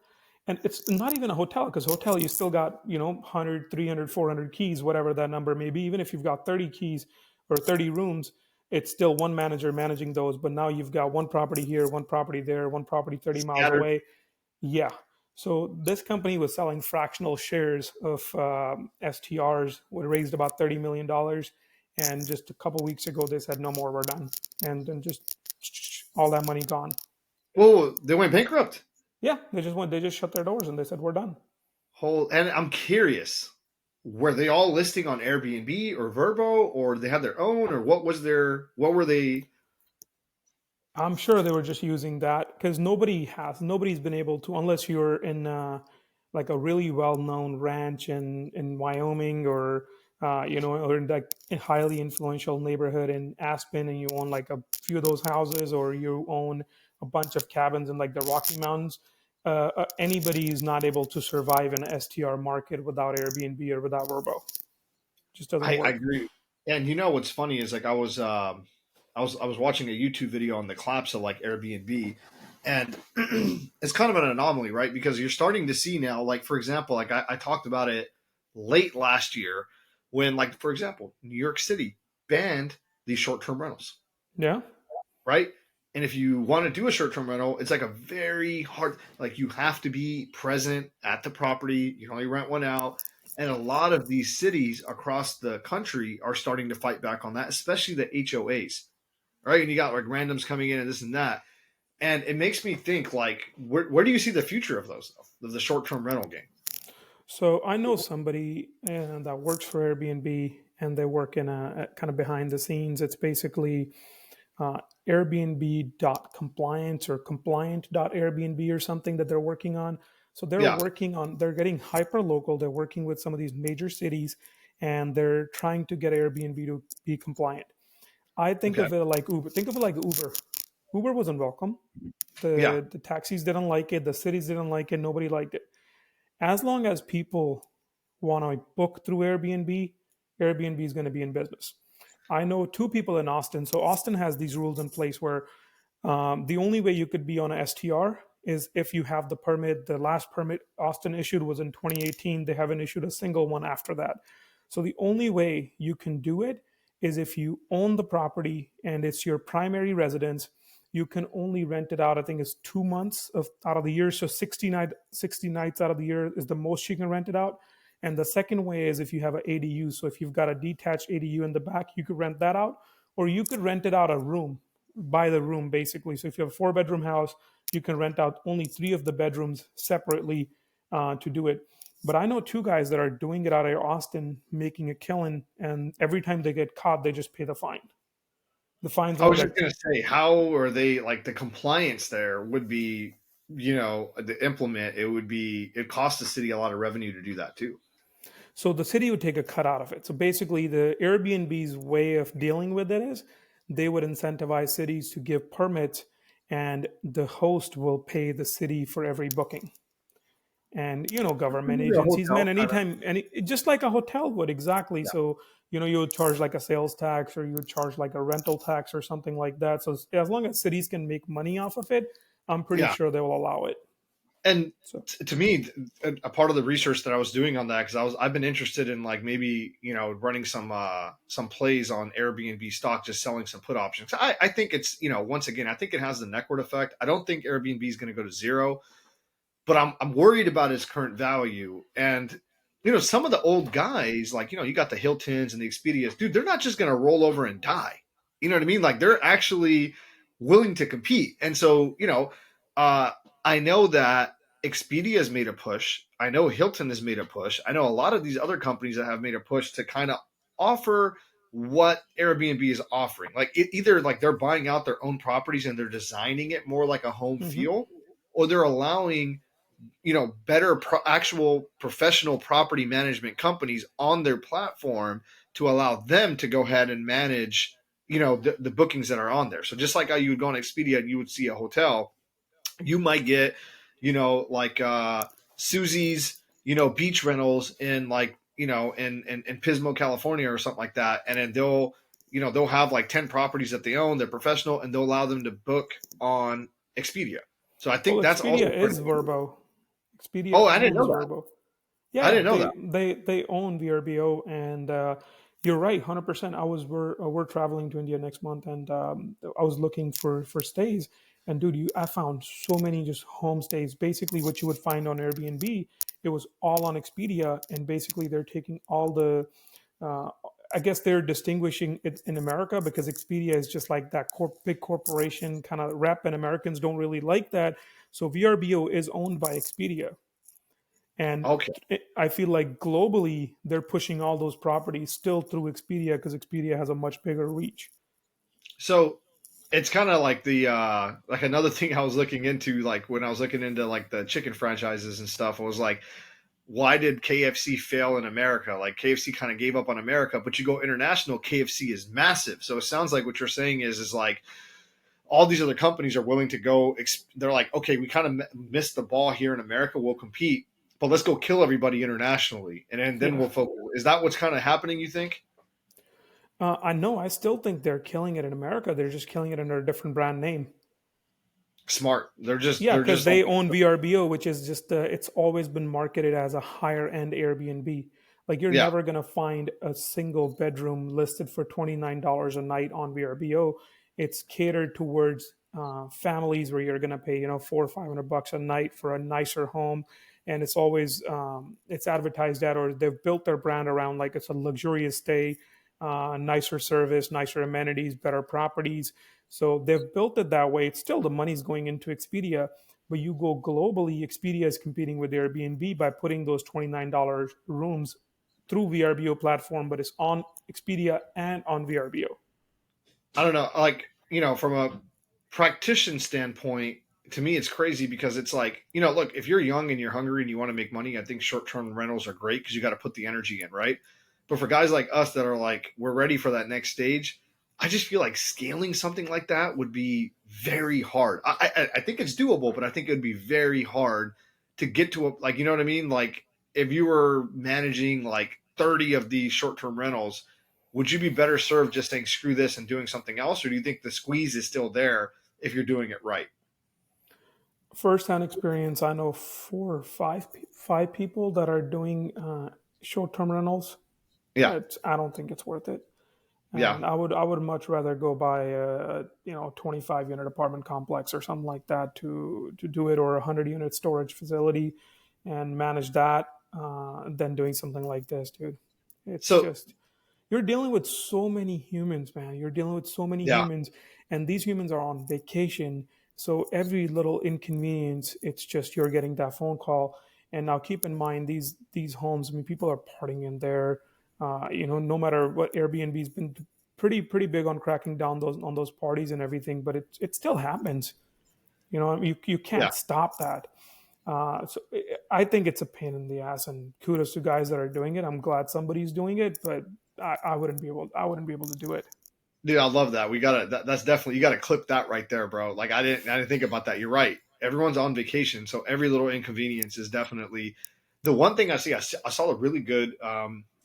And it's not even a hotel, because hotel you still got 100, 300, 400 keys, whatever that number may be. Even if you've got 30 keys or 30 rooms, it's still one manager managing those. But now you've got one property here, one property there, one property 30 miles Scattered. away. Yeah. So this company was selling fractional shares of STRs, would raised about $30 million. And just a couple weeks ago, they said, no more, we're done. And then just all that money gone. Whoa, they went bankrupt. Yeah, they just shut their doors and they said, we're done. And I'm curious, were they all listing on Airbnb or Verbo, or they had their own, or what were they? I'm sure they were just using that because nobody's been able to, unless you're in like a really well-known ranch in Wyoming, or or in like a highly influential neighborhood in Aspen, and you own like a few of those houses, or you own a bunch of cabins in like the Rocky Mountains. Anybody is not able to survive in an STR market without Airbnb or without Verbo. Just doesn't I work. agree. And what's funny is, like, I was watching a YouTube video on the collapse of like Airbnb, and it's kind of an anomaly, right? Because you're starting to see now, like, for example, like I talked about it late last year when, like, for example, New York City banned these short-term rentals, Yeah. right? And if you want to do a short term rental, it's like a very hard, like, you have to be present at the property. You can only rent one out. And a lot of these cities across the country are starting to fight back on that, especially the HOAs, right? And you got like randoms coming in and this and that. And it makes me think, like, where do you see the future of those, though, of the short term rental game? So I know somebody that works for Airbnb, and they work in a kind of behind the scenes. It's basically Airbnb.compliance or compliant.airbnb or something that they're working on. So Yeah. they're getting hyper local. They're working with some of these major cities and they're trying to get Airbnb to be compliant. I think Okay. of it like Uber. Think of it like Uber. Uber wasn't welcome. Yeah. The taxis didn't like it. The cities didn't like it. Nobody liked it. As long as people want to book through Airbnb, Airbnb is going to be in business. I know two people in Austin. So Austin has these rules in place where the only way you could be on a STR is if you have the permit. The last permit Austin issued was in 2018. They haven't issued a single one after that. So the only way you can do it is if you own the property and it's your primary residence. You can only rent it out. I think it's 2 months of out of the year. So 60 nights out of the year is the most you can rent it out. And the second way is if you have an ADU. So if you've got a detached ADU in the back, you could rent that out, or you could rent it out a room by the room basically. So if you have a 4 bedroom house, you can rent out only three of the bedrooms separately to do it. But I know two guys that are doing it out of Austin, making a killing, and every time they get caught, they just pay the fine. The fines I are was just like, gonna say, how are they like the compliance there would be, to implement it would be it costs the city a lot of revenue to do that too. so the city would take a cut out of it. So basically, the Airbnb's way of dealing with it is they would incentivize cities to give permits, and the host will pay the city for every booking. And government Maybe a agencies, man, hotel kind of. anytime, just like a hotel would, exactly. Yeah. So you would charge like a sales tax, or you would charge like a rental tax or something like that. So as long as cities can make money off of it, I'm pretty Yeah. sure they will allow it. And So to me, a part of the research that I was doing on that, because I've been interested in like maybe running some plays on Airbnb stock, just selling some put options. I think it's once again I think it has the Neckward effect. I don't think Airbnb is going to go to zero, but I'm worried about its current value. And some of the old guys, like you got the Hiltons and the Expedias, dude, they're not just going to roll over and die. You know what I mean? Like they're actually willing to compete. And so uh, I know that Expedia has made a push. I know Hilton has made a push. I know a lot of these other companies that have made a push to kind of offer what Airbnb is offering. Like either like they're buying out their own properties and they're designing it more like a home mhm. feel, or they're allowing better actual professional property management companies on their platform to allow them to go ahead and manage the bookings that are on there. So just like how you would go on Expedia and you would see a hotel, you might get like Susie's beach rentals in like in Pismo, California or something like that, and then they'll have like 10 properties that they own. They're professional and they'll allow them to book on Expedia. So I Well, think that's also Expedia pretty is cool. Verbo. Expedia Oh, I didn't owns know that. Verbo. I Yeah, didn't know that. they own VRBO, and you're right, 100%. We're traveling to India next month, and I was looking for stays, and dude, I found so many just homestays. Basically, what you would find on Airbnb, it was all on Expedia, and basically they're taking all the. Uh, I guess they're distinguishing it in America because Expedia is just like that big corporation kind of rep, and Americans don't really like that. So VRBO is owned by Expedia. And Okay. I feel like globally, they're pushing all those properties still through Expedia because Expedia has a much bigger reach. So it's kind of like the like another thing I was looking into, like when I was looking into like the chicken franchises and stuff, I was like, why did KFC fail in America? Like KFC kind of gave up on America, but you go international, KFC is massive. So it sounds like what you're saying is like all these other companies are willing to go. They're like, okay, we kind of missed the ball here in America. We'll compete, but let's go kill everybody internationally, and then Yeah. we'll focus. Is that what's kind of happening? You think? I know. I still think they're killing it in America. They're just killing it under a different brand name. Smart. They're just Yeah, they're because just like they own VRBO, which is just it's always been marketed as a higher end Airbnb. Like you're yeah. never gonna find a single bedroom listed for $29 a night on VRBO. It's catered towards families where you're gonna pay 400 or 500 bucks a night for a nicer home, and it's always it's advertised at, or they've built their brand around like it's a luxurious stay, nicer service, nicer amenities, better properties. So they've built it that way. It's still the money's going into Expedia, but you go globally, Expedia is competing with Airbnb by putting those $29 rooms through VRBO platform, but it's on Expedia and on VRBO. I don't know. Like from a practitioner standpoint, to me, it's crazy because it's like, look, if you're young and you're hungry and you want to make money, I think short term rentals are great because you got to put the energy in, right? But for guys like us that are like, we're ready for that next stage, I just feel like scaling something like that would be very hard. I think it's doable, but I think it would be very hard to get to like, you know what I mean? Like, if you were managing like 30 of these short term rentals, would you be better served just saying screw this and doing something else, or do you think the squeeze is still there if you're doing it right? First-hand experience, I know five people that are doing short-term rentals. Yeah, I don't think it's worth it. yeah. And I would much rather go buy a 25 unit apartment complex or something like that to do it, or a 100 unit storage facility and manage that, than doing something like this, dude. It's So just, you're dealing with so many humans, man. You're dealing with so many yeah, humans, and these humans are on vacation. So every little inconvenience, it's just you're getting that phone call. And now keep in mind, these homes. I mean, people are partying in there. No matter what, Airbnb's been pretty big on cracking down those parties and everything, but it still happens. You yeah. can't stop that. So I think it's a pain in the ass, and kudos to guys that are doing it. I'm glad somebody's doing it, but I wouldn't be able to do it. Dude, I love that. We gotta. That's definitely, you gotta clip that right there, bro. Like I didn't think about that. You're right. Everyone's on vacation, so every little inconvenience is definitely the one thing I see. I saw a really good.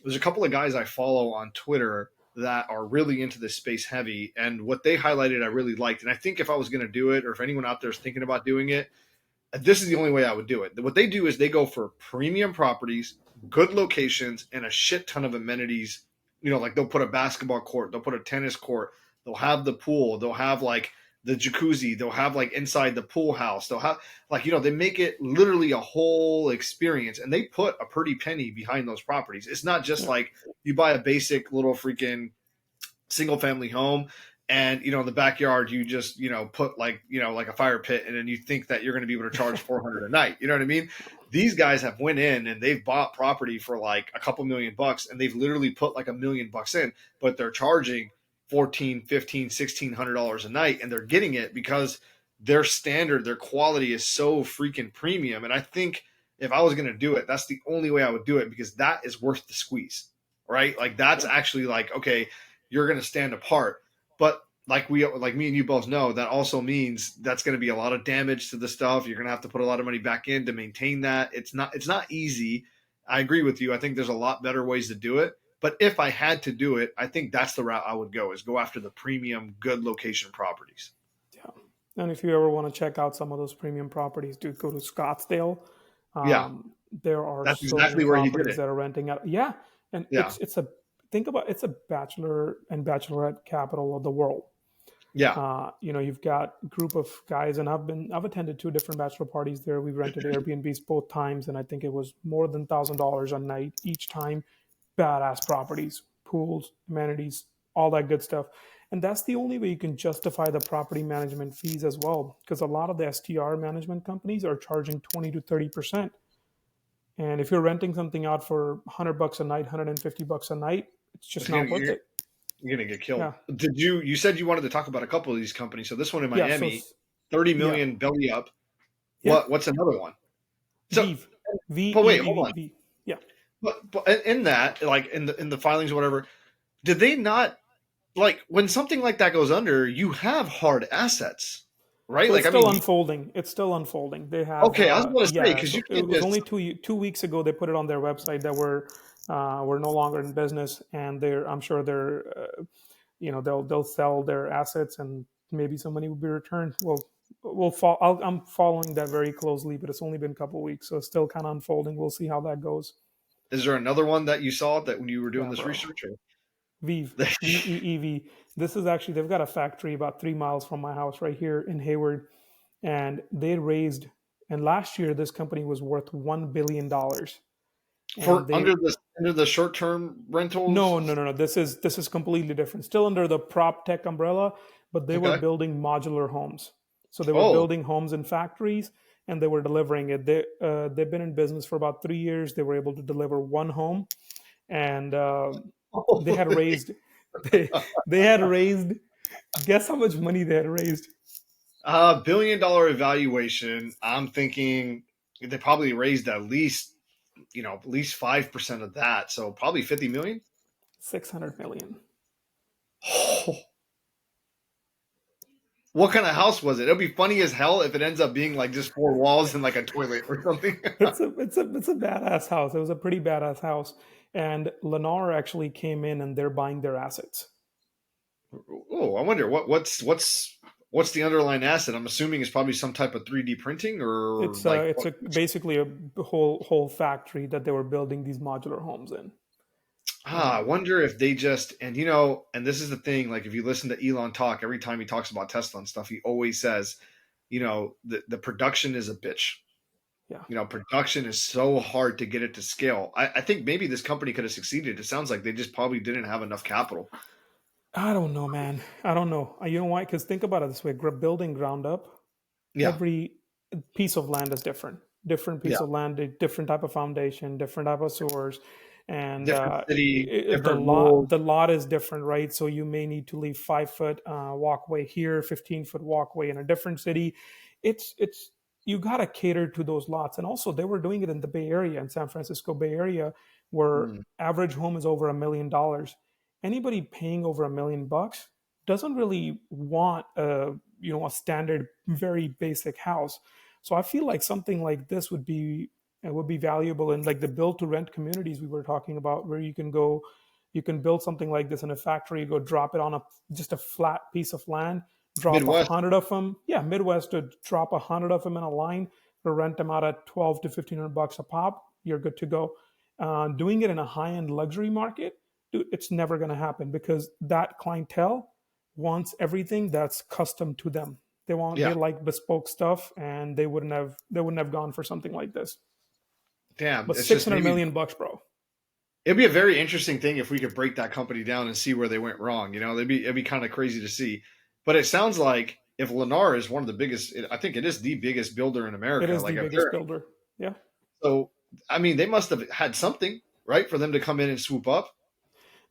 There's a couple of guys I follow on Twitter that are really into this space heavy, and what they highlighted I really liked. And I think if I was gonna do it, or if anyone out there is thinking about doing it, this is the only way I would do it. What they do is they go for premium properties, good locations, and a shit ton of amenities. Like they'll put a basketball court, they'll put a tennis court, they'll have the pool, they'll have like the jacuzzi, they'll have like inside the pool house, they'll have like, they make it literally a whole experience, and they put a pretty penny behind those properties. It's not just Yeah, like you buy a basic little freaking single family home, and in the backyard you just put like like a fire pit, and then you think that you're going to be able to charge 400 a night. You know what I mean? These guys have went in and they've bought property for like a couple $1,000,000, and they've literally put like $1,000,000 in, but they're charging 14, 15, $1,600 a night, and they're getting it because their standard, their quality is so freaking premium. And I think if I was going to do it, that's the only way I would do it, because that is worth the squeeze, right? Like that's yeah, actually like, okay, you're going to stand apart. But like me and you both know, that also means that's going to be a lot of damage to the stuff. You're going to have to put a lot of money back in to maintain that. It's not easy. I agree with you. I think there's a lot better ways to do it. But if I had to do it, I think that's the route I would go, is go after the premium, good location properties. yeah. And if you ever want to check out some of those premium properties, dude, go to Scottsdale. Yeah, There are that's so many exactly where he did properties it. that are renting out. Yeah, and Yeah, it's a bachelor and bachelorette capital of the world. yeah. You've got a group of guys, and I've attended two different bachelor parties there. We've rented Airbnbs both times, and I think it was more than $1,000 a night each time. Badass properties, pools, amenities, all that good stuff. And that's the only way you can justify the property management fees as well, because a lot of the STR management companies are charging 20 to 30%. And if you're renting something out for $100 a night, $150 a night, it's just It's gonna, not worth you're, it. you're gonna get killed. Yeah, You said you wanted to talk about a couple of these companies. So this one in yeah. So Miami, 30 yeah, million belly up. yeah. What's another one? So, Vive, V but E wait, V hold V on. V. Yeah. But in that, like in the filings or whatever, did they not, like, when something like that goes under, you have hard assets, right? So Like, it's I still mean, unfolding. It's still unfolding. They have, okay, I was going to say, yeah. because you So it can't was just, only 2 weeks ago they put it on their website that we're no longer in business, and I'm sure they'll sell their assets, and maybe some money will be returned. Well, I'm following that very closely, but it's only been a couple of weeks, so it's still kind of unfolding. We'll see how that goes. is there another one that you saw that when you were doing Yeah, this bro. research? Vive, Or VEEV. This is actually, they've got a factory about 3 miles from my house right here in Hayward, and they raised, and last year this company was worth $1 billion, and for they, under the short term no, no, rentals? no, no, this is completely different, still under the prop tech umbrella, but they were Okay. building modular homes. So they were Oh, building homes in factories, and they were delivering it. They've been in business for about 3 years. They were able to deliver one home, and they had holy. raised they, they had raised Guess how much money they had raised? $1 billion evaluation. I'm thinking they probably raised at least 5% of that. So probably 50 million. 600 million. What kind of house was it? It'll be funny as hell if it ends up being like just four walls and like a toilet or something. It's a badass house. It was a pretty badass house. And Lennar actually came in and they're buying their assets. Oh, I wonder what's the underlying asset? I'm assuming it's probably some type of 3D printing or like It's what? a basically a whole factory that they were building these modular homes in. I wonder if they just and this is the thing. Like if you listen to Elon talk, every time he talks about Tesla and stuff, he always says, the production is a bitch. Yeah. Production is so hard to get it to scale. I think maybe this company could have succeeded. It sounds like they just probably didn't have enough capital. I don't know, man. I don't know. You know why? Because think about it this way: building ground up, Yeah, every piece of land is different. Different piece yeah. of land, different type of foundation, different type of sewers, and Different city, the different rules. lot is different, right? So you may need to leave 5 foot walkway here, 15 foot walkway in a different city. It's you got to cater to those lots, and also they were doing it in the Bay Area, in San Francisco Bay Area, where Mm, average home is over $1 million. Anybody paying over $1 million doesn't really want a standard very basic house. So I feel like something like this would be valuable in like the build to rent communities we were talking about, where you can build something like this in a factory, go drop it on a just a flat piece of land, drop a Midwest. hundred of them. Yeah, Midwest to drop 100 of them in a line, to rent them out at 12 to 1,500 bucks a pop. You're good to go. Doing it in a high end luxury market, dude, it's never going to happen because that clientele wants everything that's custom to them. They Yeah, like bespoke stuff, and they wouldn't have gone for something like this. damn. But It's six just hundred maybe million bucks, bro. it'd be a very interesting thing if we could break that company down and see where they went wrong. It'd be kind of crazy to see. But it sounds like if Lennar is one of the biggest, I think it is the biggest builder in It America. is Like the if biggest they're builder. Yeah. so, I mean, they must have had something right for them to come in and swoop up.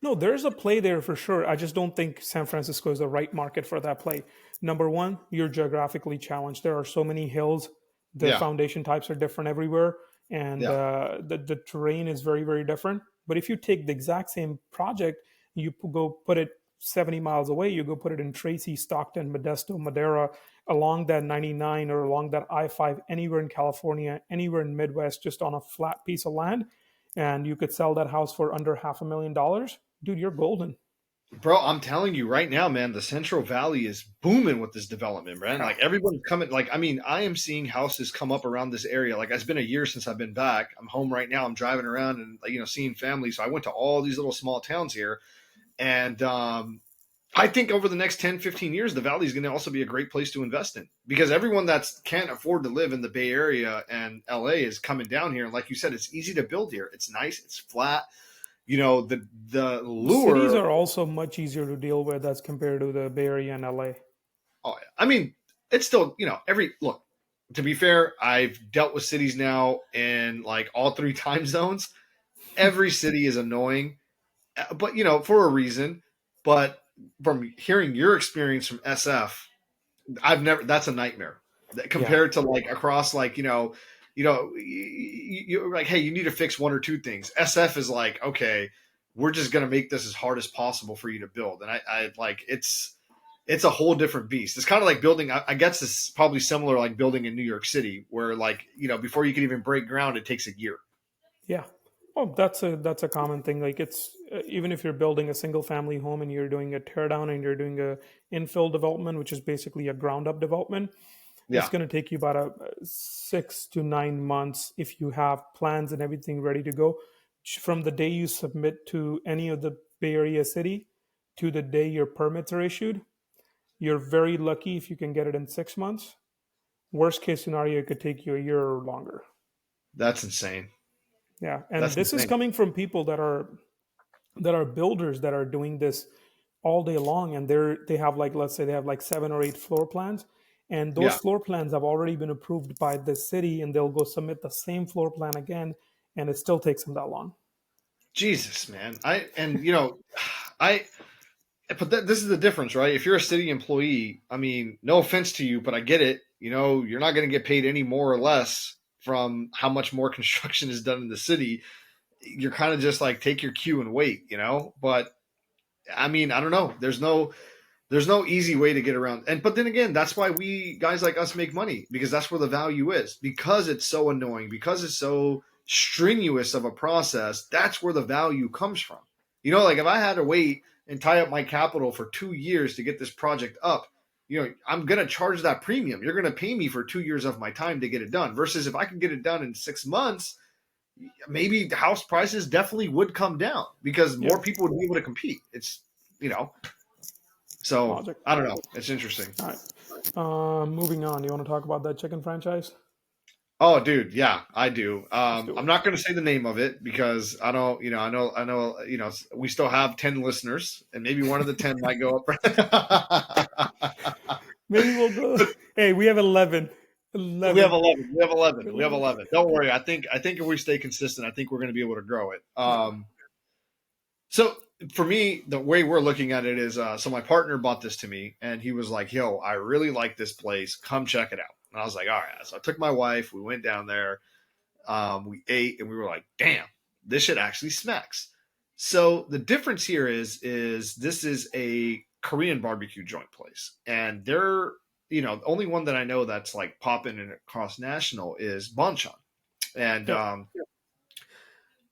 No, there's a play there for sure. I just don't think San Francisco is the right market for that play. Number one, you're geographically challenged. There are so many hills. The Yeah, foundation types are different everywhere, and yeah. the terrain is very, very different. But if you take the exact same project, go put it 70 miles away, you go put it in Tracy, Stockton, Modesto, Madera, along that 99 or along that I-5, anywhere in California, anywhere in Midwest, just on a flat piece of land, and you could sell that house for under $500,000, dude, you're golden. Bro, I'm telling you right now, man, the Central Valley is booming with this development, man. Yeah. Like everyone's coming. Like, I mean, I am seeing houses come up around this area. Like, it's been a year since I've been back. I'm home right now. I'm driving around and seeing family. So I went to all these little small towns here, and I think over the next 10, 15 years, the Valley is going to also be a great place to invest in because everyone that can't afford to live in the Bay Area and LA is coming down here. And like you said, it's easy to build here. It's nice. It's flat. The Cities lure. are also much easier to deal with as compared to the Bay Area and LA. Oh, I mean, it's still, every look, to be fair, I've dealt with cities now in like all three time zones. Every city is annoying, but, for a reason. But from hearing your experience from SF, that's a nightmare Yeah. compared to like across, like, you're like, hey, you need to fix one or two things. SF is like, okay, we're just going to make this as hard as possible for you to build. And I like, it's a whole different beast. It's kind of like building. I guess it's probably similar like building in New York City, where like before you can even break ground, it takes a year. Yeah. Oh, that's a common thing. Like it's even if you're building a single family home and you're doing a tear down and you're doing a infill development, which is basically a ground up development, it's Yeah, going to take you about 6 to 9 months if you have plans and everything ready to go. From the day you submit to any of the Bay Area city to the day your permits are issued, you're very lucky if you can get it in 6 months. Worst case scenario, it could take you a year or longer. that's insane. Yeah, and That's this is insane. coming from people that are builders that are doing this all day long, and they have like, let's say they have like 7 or 8 floor plans, and those Yeah, floor plans have already been approved by the city, and they'll go submit the same floor plan again, and it still takes them that long. Jesus, man. I but this is the difference, right? If you're a city employee, I mean, no offense to you, but I get it. You know, you're not going to get paid any more or less from how much more construction is done in the city. You're kind of just like take your cue and wait, you know. But I mean, I don't know. There's no easy way to get around. And but then again, that's why we guys like us make money, because that's where the value is. Because it's so annoying, because it's so strenuous of a process, that's where the value comes from. You know, like if I had to wait and tie up my capital for 2 years to get this project up, you know, I'm gonna charge that premium. You're gonna pay me for 2 years of my time to get it done. Versus if I can get it done in 6 months, maybe house prices definitely would come down because Yeah, more people would be able to compete. It's, you know, so logic. I don't know. It's interesting. All right. Moving on. You want to talk about that chicken franchise? Oh, dude, yeah, I do. Let's do I'm it. not going to say the name of it because I don't, you know, you know, we still have 10 listeners, and maybe one of the 10 might go up. Maybe we'll go. Hey, we have 11. We have 11. 11. We have 11. We have 11. 11. Don't worry. I think if we stay consistent, I think we're going to be able to grow it. Yeah. So for me, the way we're looking at it is, so my partner bought this to me, and he was like, "Yo, I really like this place. Come check it out." And I was like, "All right." So I took my wife. We went down there. We ate, and we were like, "Damn, this shit actually smacks." So the difference here is this is a Korean barbecue joint place, and they're, you know, the only one that I know that's like popping and across national is Bonchon, and Yep.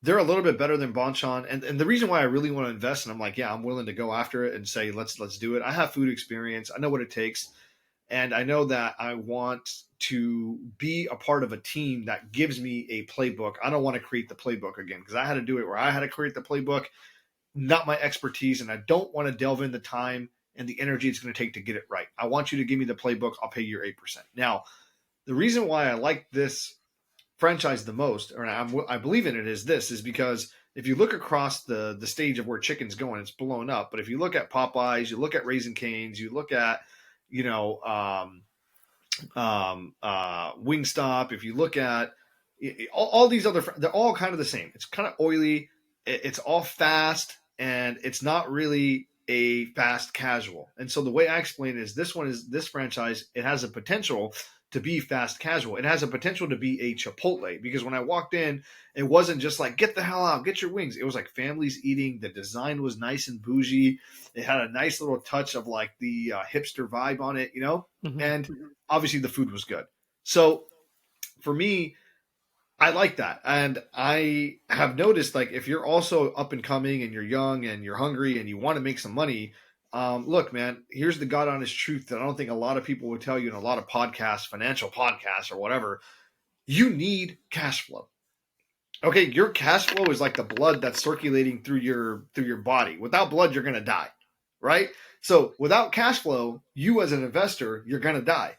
they're a little bit better than Bonchon. And the reason why I really want to invest, and I'm like, yeah, I'm willing to go after it and say, let's do it. I have food experience. I know what it takes. And I know that I want to be a part of a team that gives me a playbook. I don't want to create the playbook again because I had to do it where I had to create the playbook, not my expertise. And I don't want to delve in the time and the energy it's going to take to get it right. I want you to give me the playbook. I'll pay you your 8%. Now, the reason why I like this franchise the most, or I believe in it, is because if you look across the stage of where chicken's going, it's blown up. But if you look at Popeyes, you look at Raising Cane's, you look at, you know, Wingstop. If you look at all these other, they're all kind of the same. It's kind of oily. It's all fast, and it's not really a fast casual. And so the way I explain it is this franchise. It has a potential to be fast casual. It has a potential to be a Chipotle because when I walked in, it wasn't just like get the hell out, get your wings. It was like families eating. The design was nice and bougie. It had a nice little touch of like the hipster vibe on it, you know. Hmm. And obviously the food was good. So for me, I like that. And I have noticed like if you're also up and coming and you're young and you're hungry and you want to make some money, look, man, here's the God honest truth that I don't think a lot of people would tell you in a lot of podcasts, financial podcasts or whatever. You need cash flow. Okay, your cash flow is like the blood that's circulating through your body. Without blood, you're gonna die. Right? So without cash flow, you as an investor, you're gonna die.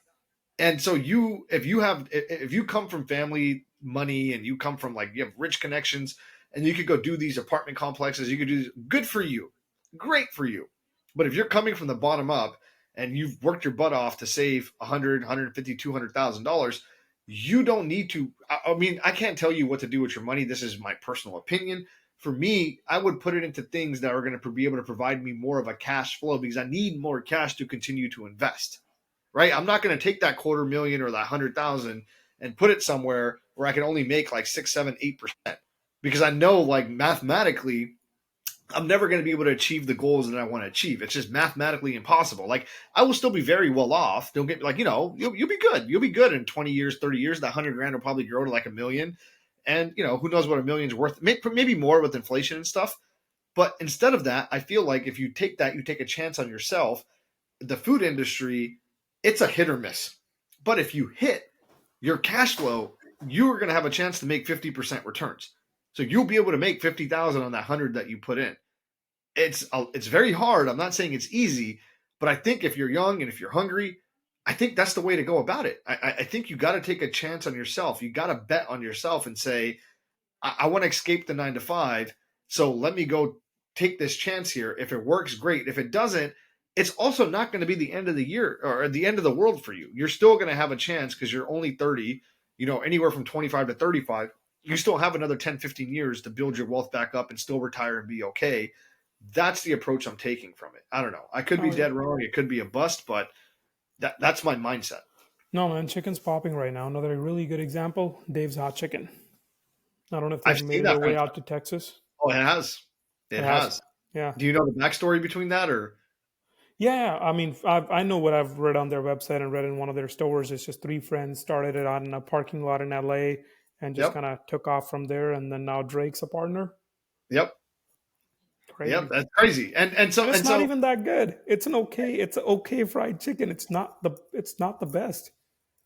And so if you come from family money and you come from like you have rich connections and you could go do these apartment complexes, you could do good for you, great for you. But if you're coming from the bottom up and you've worked your butt off to save 100, 150, $200,000, you don't need to. I mean, I can't tell you what to do with your money. This is my personal opinion. For me, I would put it into things that are going to be able to provide me more of a cash flow because I need more cash to continue to invest, right? I'm not going to take that 250,000 or that 100,000 and put it somewhere where I can only make like 6, 7, 8% because I know like mathematically I'm never going to be able to achieve the goals that I want to achieve. It's just mathematically impossible. Like I will still be very well off. Don't get like, you know, you'll be good. You'll be good in 20 years, 30 years. That 100 grand will probably grow to like a million. And you know, who knows what a million's worth, maybe more with inflation and stuff. But instead of that, I feel like if you take that, you take a chance on yourself. The food industry, it's a hit or miss. But if you hit your cash flow, you're going to have a chance to make 50% returns. So you'll be able to make 50,000 on that 100 that you put in. It's very hard. I'm not saying it's easy, but I think if you're young and if you're hungry, I think that's the way to go about it. I think you got to take a chance on yourself. You got to bet on yourself and say, I want to escape the 9 to 5. So let me go take this chance here. If it works, great. If it doesn't, it's also not going to be the end of the year or the end of the world for you. You're still going to have a chance because you're only 30, you know, anywhere from 25 to 35. You still have another 10, 15 years to build your wealth back up and still retire and be okay. That's the approach I'm taking from it. I don't know. I could be Oh yeah. dead wrong. It could be a bust, but that's my mindset. No man, chicken's popping right now. Another really good example, Dave's Hot Chicken. I don't know if they've I've made seen their that way franchise. out to Texas. Oh, it has. It It has. has. Yeah. Do you know the backstory between that, or? Yeah, I mean, I know what I've read on their website and read in one of their stores. It's just three friends started it out in a parking lot in LA and just Yep. kind of took off from there. And then now Drake's a partner. Yep. Yep. Crazy. That's crazy. And And so it's and not so even that good. It's an okay fried chicken. It's not the best.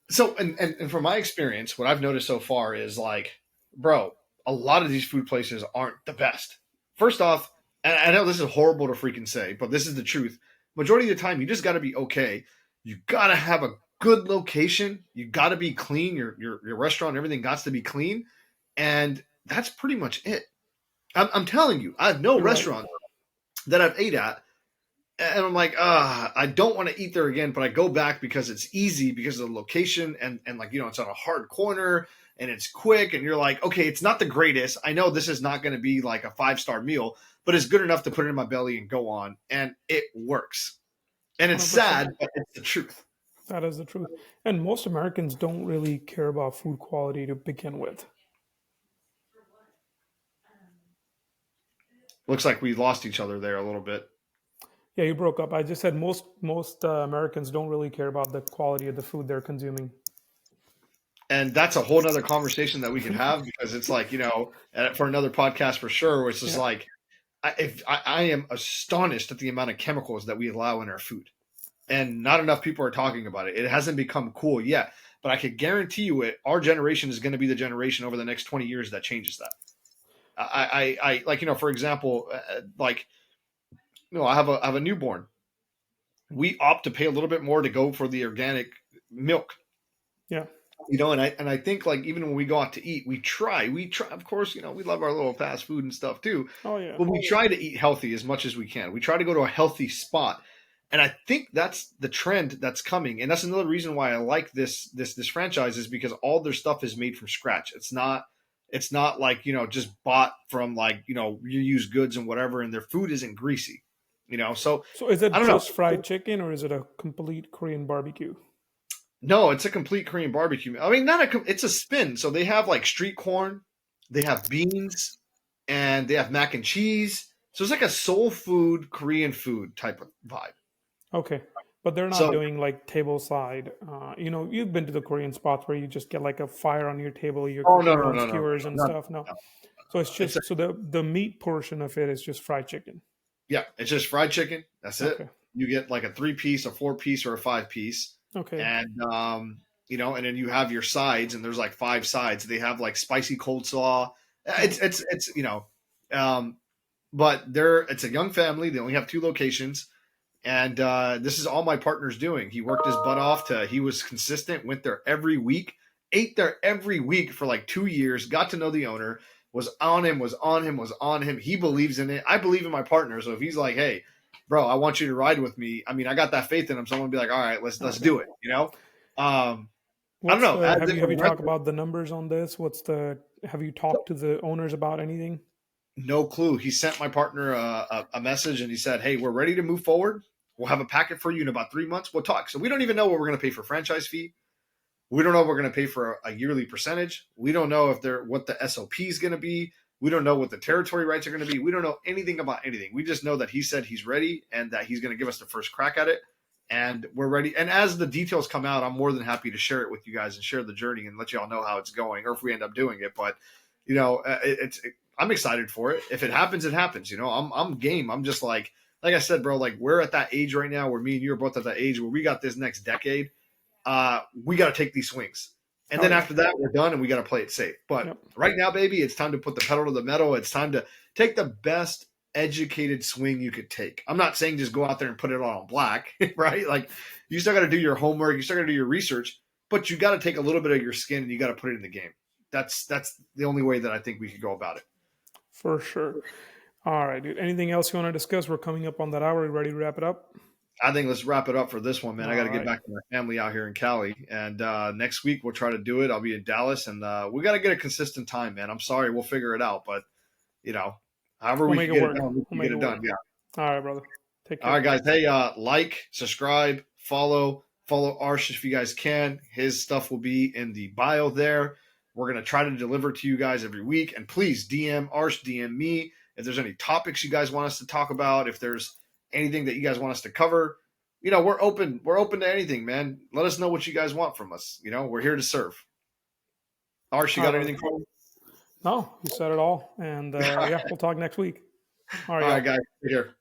so and from my experience, what I've noticed so far is like, bro, a lot of these food places aren't the best. First off, and I know this is horrible to freaking say, but this is the truth. Majority of the time, you just got to be okay. You got to have a good location. You got to be clean. Your restaurant, everything got to be clean, and that's pretty much it. I'm telling you, I have no You're right. restaurant that I've ate at and I'm like, I don't want to eat there again, but I go back because it's easy because of the location and like it's on a hard corner and it's quick and you're like, okay, it's not the greatest. I know this is not going to be like a 5-star meal, but it's good enough to put it in my belly and go on, and it works. And it's 100%. sad, but it's the truth. That is the truth. And most Americans don't really care about food quality to begin with. Looks like we lost each other there a little bit. Yeah, you broke up. I just said most Americans don't really care about the quality of the food they're consuming. And that's a whole nother conversation that we could have because it's like, for another podcast for sure, where it's just Yeah. like, I am astonished at the amount of chemicals that we allow in our food, and not enough people are talking about it. It hasn't become cool yet, but I could guarantee you, our generation is going to be the generation over the next 20 years that changes that. I like for example, like I have a newborn. We opt to pay a little bit more to go for the organic milk, Yeah. and I think like even when we go out to eat, we try of course, we love our little fast food and stuff too, Oh yeah. but we try to eat healthy as much as we can. We try to go to a healthy spot, and I think that's the trend that's coming, and that's another reason why I like this franchise is because all their stuff is made from scratch. It's not like just bought from like reused goods and whatever, and their food isn't greasy, so So is I it don't know. just fried chicken or is it a complete Korean barbecue? No, it's a complete Korean barbecue. I mean, not it's a spin. So they have like street corn, they have beans, and they have mac and cheese. So it's like a soul food, Korean food type of vibe. Okay. But they're not So, doing like table side. You've been to the Korean spots where you just get like a fire on your table, you're oh no, cooking no, on no, no, no, skewers and no, stuff. No. no. So it's It's a, just so the meat portion of it is just fried chicken. yeah, it's just fried chicken. That's it. Okay. You get like a 3-piece, a 4-piece, or a 5-piece, Okay. and and then you have your sides, and there's like 5 sides. They have like spicy cold slaw. Yeah. It's um, but it's a young family. They only have 2 locations. And this is all my partner's doing. He worked his butt off he was consistent, went there every week, ate there every week for like 2 years, got to know the owner, was on him, was on him, was on him. He believes in it. I believe in my partner. So if he's like, hey, bro, I want you to ride with me. I mean, I got that faith in him. So I'm gonna be like, all right, let's Okay. do it. I don't What's know. the As have it you talked progresses, about the numbers on this? Have you talked to the owners about anything? no clue. He sent my partner a message and he said, hey, we're ready to move forward. We'll have a packet for you in about 3 months. We'll talk. So we don't even know what we're going to pay for franchise fee. We don't know if we're going to pay for a yearly percentage. We don't know what the SOP is going to be. We don't know what the territory rights are going to be. We don't know anything about anything. We just know that he said he's ready and that he's going to give us the first crack at it. And we're ready. And as the details come out, I'm more than happy to share it with you guys and share the journey and let you all know how it's going, or if we end up doing it. But I'm excited for it. If it happens, it happens. I'm game. I'm just like I said, bro. Like we're at that age right now where me and you are both at that age where we got this next decade. We got to take these swings. And Oh then yeah. after that, we're done and we got to play it safe. But Yep. right now, baby, it's time to put the pedal to the metal. It's time to take the best educated swing you could take. I'm not saying just go out there and put it all on black, right? Like you still got to do your homework, you still got to do your research, but you got to take a little bit of your skin and you got to put it in the game. That's the only way that I think we could go about it. For sure. All right, dude. Anything else you want to discuss? We're coming up on that hour. You ready to wrap it up? I think let's wrap it up for this one, man. I got All to get right. back to my family out here in Cali, and next week we'll try to do it. I'll be in Dallas, and we got to get a consistent time, man. I'm sorry, we'll figure it out, but you know, however We'll we make can it get it work. done, we We'll can make get it it work. done. Yeah. All right, brother. Take All right, care. guys. Hey, like, subscribe, follow Arsh if you guys can. His stuff will be in the bio there. We're gonna try to deliver to you guys every week, and please DM Arsh, DM me if there's any topics you guys want us to talk about. If there's anything that you guys want us to cover, we're open. We're open to anything, man. Let us know what you guys want from us. We're here to serve. Arsh, you All right, got brother. anything for me? No, you said it all. And yeah, we'll talk next week. All right, All right, y'all. guys. Take care.